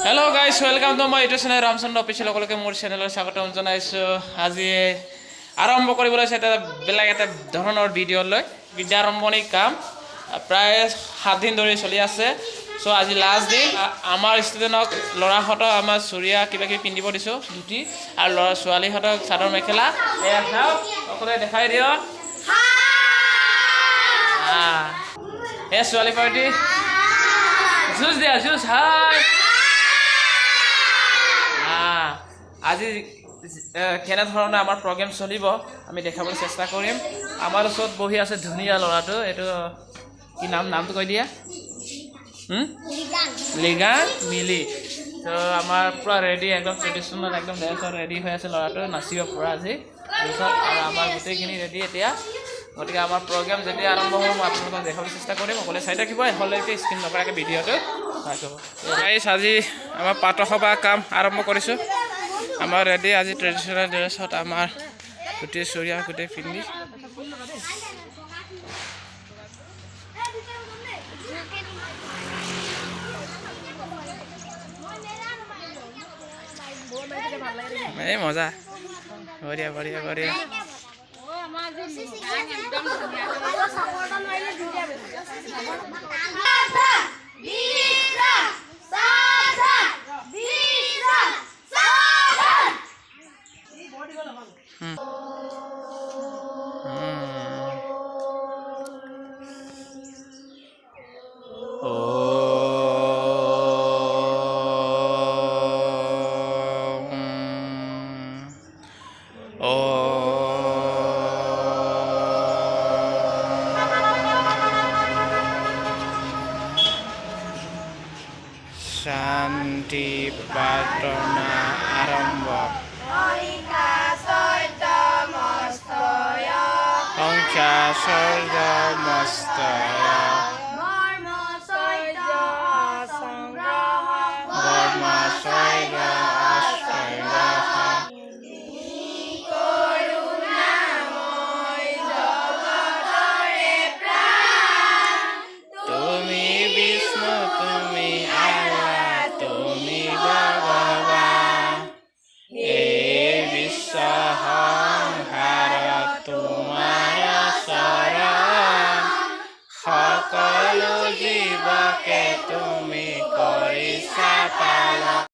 Hello guys, welcome to my YouTube channel Ramchandra Official সকলকে মোৰ চেনেলত স্বাগতম জনাইছো। আজি আৰম্ভ কৰিবলৈ আছে এটা বেলেগ এটা ধৰণৰ ভিডিঅ লৈ বিদ্যা আৰম্ভণি কাম প্ৰায় 7 দিন ধৰি চলি আছে। সো আজি লাষ্ট দিন আমাৰ ষ্টুডেণ্টক লৰাহঁতক আমাৰ চুৰিয়া কিবা কিবি পিন্ধিব দিছো ধুতি আৰু লৰা ছোৱালীহঁতক চাদৰ মেখেলা এয়া চাও সকলোৱে দেখাই দিও। এ ছোৱালী পাৰ্টি জুজ দিয়া জুজ হাই। আজি কেনে ধৰণৰ আমাৰ প্ৰগ্ৰাম চলিব আমি দেখাবলৈ চেষ্টা কৰিম। আমাৰ ওচৰত বহি আছে ধুনীয়া ল'ৰাটো, এইটো কি নামটো কৈ দিয়া লিগান মিলি। তো আমাৰ পুৰা ৰেডি একদম ট্ৰেডিশ্যনেল একদম ডেন্সৰ ৰেডি হৈ আছে ল'ৰাটো, নাচিব পুৰা আজি তাৰপিছত আৰু আমাৰ গোটেইখিনি ৰেডি এতিয়া। গতিকে আমাৰ প্ৰগ্ৰাম যেতিয়া আৰম্ভ হ'ব মই আপোনালোকক দেখাবলৈ চেষ্টা কৰিম। সকলোৱে চাই থাকিব, এফালেকে স্ক্ৰীন নকৰাকৈ ভিডিঅ'টো চাই থাকিব। আজি আমাৰ পাতসভা কাম আৰম্ভ কৰিছোঁ। আমাৰ ৰেডি আজি ট্ৰেডিশ্যনেল ড্ৰেছত আমাৰ গোটেই চুৰিয়া গোটেই পিন্ধি এই মজা বঢ়িয়া বঢ়িয়া বঢ়িয়া। শান্তি প্ৰাৰ্থনা আৰম্ভ। তুমি বিষ্ণু তুমি আল্লাহ তুমি ভগৱান, এই বিশ্ব সংসাৰত তোমাৰ চৰণ, সকলো জীৱকে তুমি কৰিছা পালন।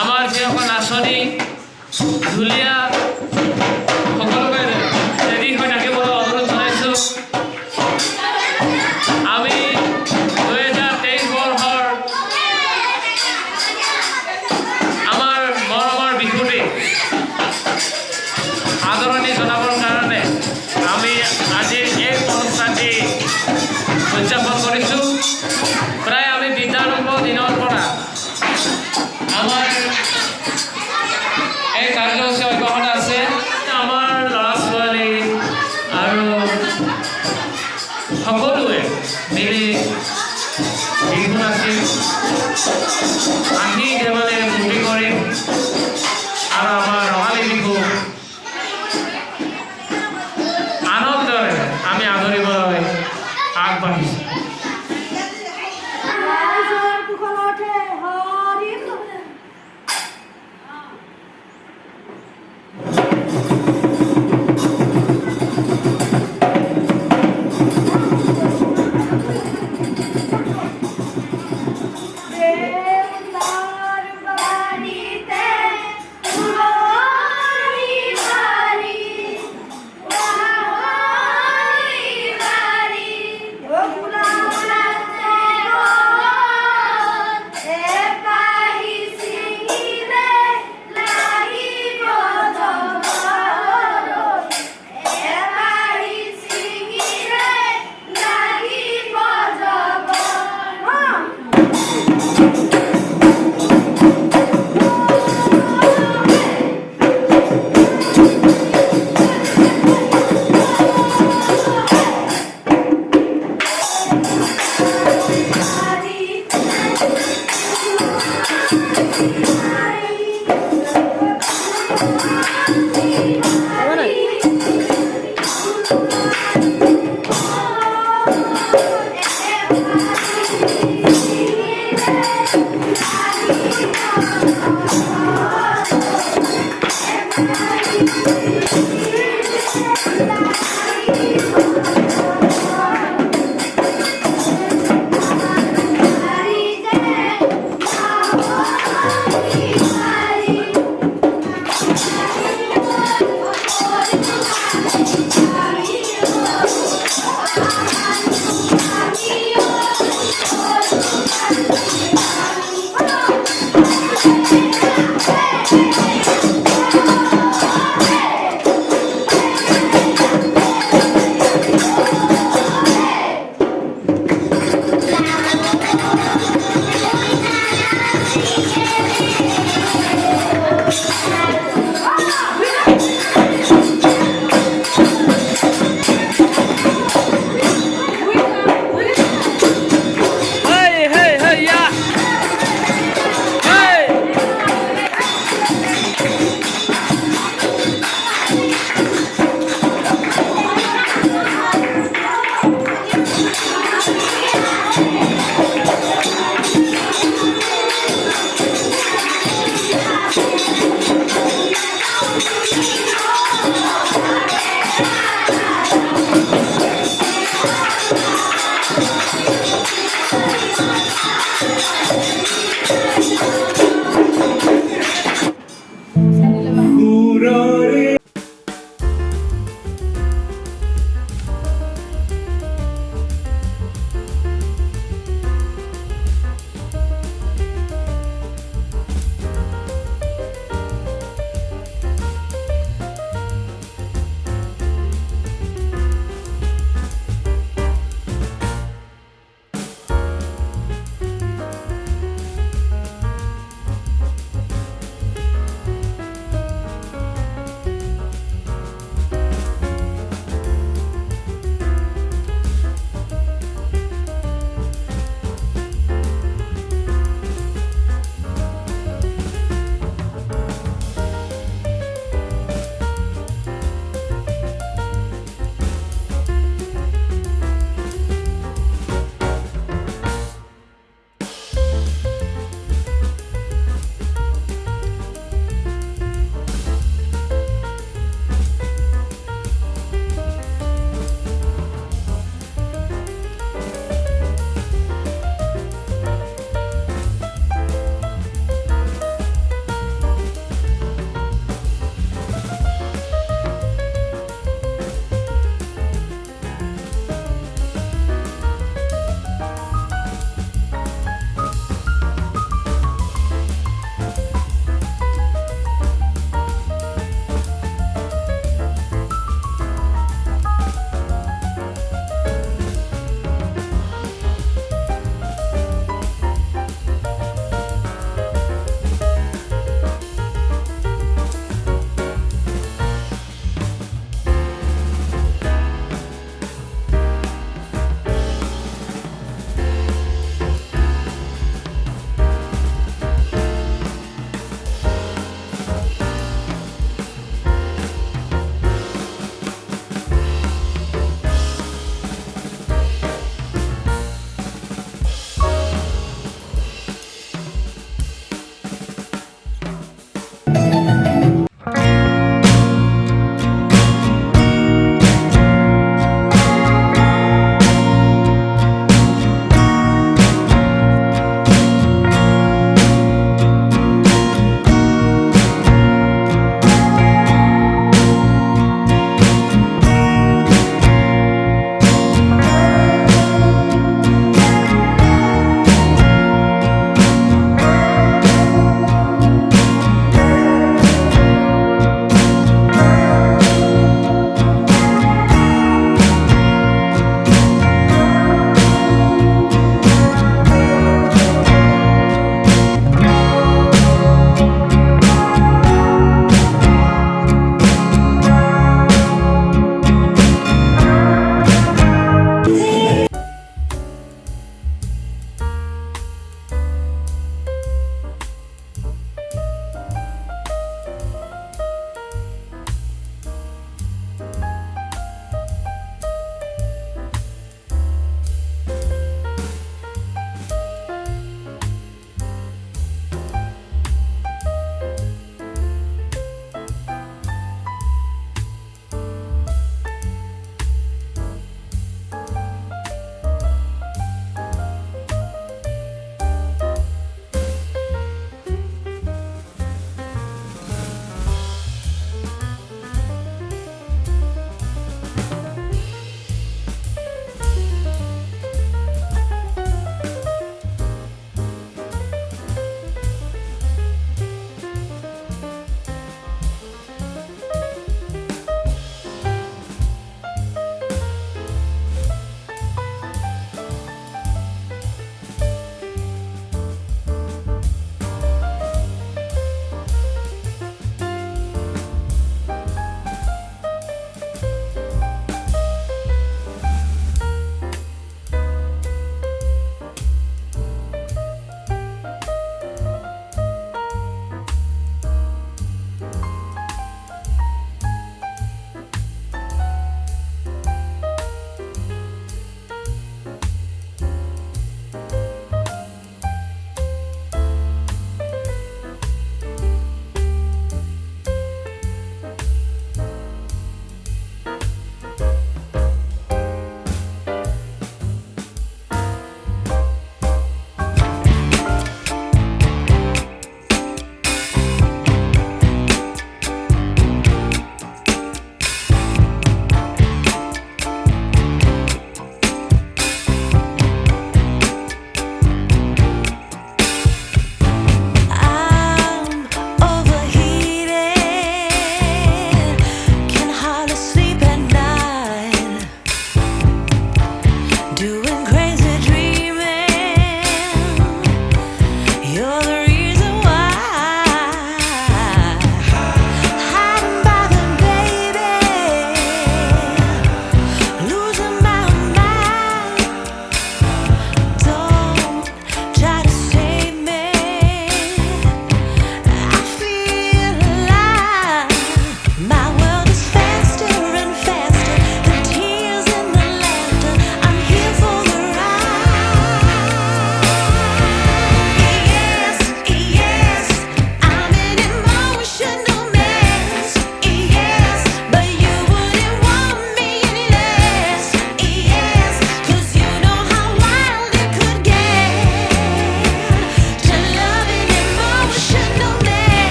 আমাৰ যিসকল নাচনী ঢুলীয়া সকলোকে ৰেডি হৈ থাকিবলৈ অনুৰোধ জনাইছোঁ। আমি 2023 বৰ্ষৰ আমাৰ মৰমৰ বিহুটি আদৰণি জনাবৰ কাৰণে আমি আজি এই অনুষ্ঠানটি উদযাপন কৰিছোঁ। প্ৰায় আমি বিদ্যাৰম্ভ দিনৰ পৰা আমাৰ এই কাৰ্যসূচী অব্যাহত আছে। আমাৰ ল'ৰা ছোৱালী আৰু সকলোৱে মিলি বিহু নাচিম, আহি ধেমালিৰে ফূৰ্তি কৰিম আৰু আমাৰ ৰঙালী বিহু আনন্দৰে আমি আদৰিবলৈ আগবাঢ়িছোঁ। Deus dar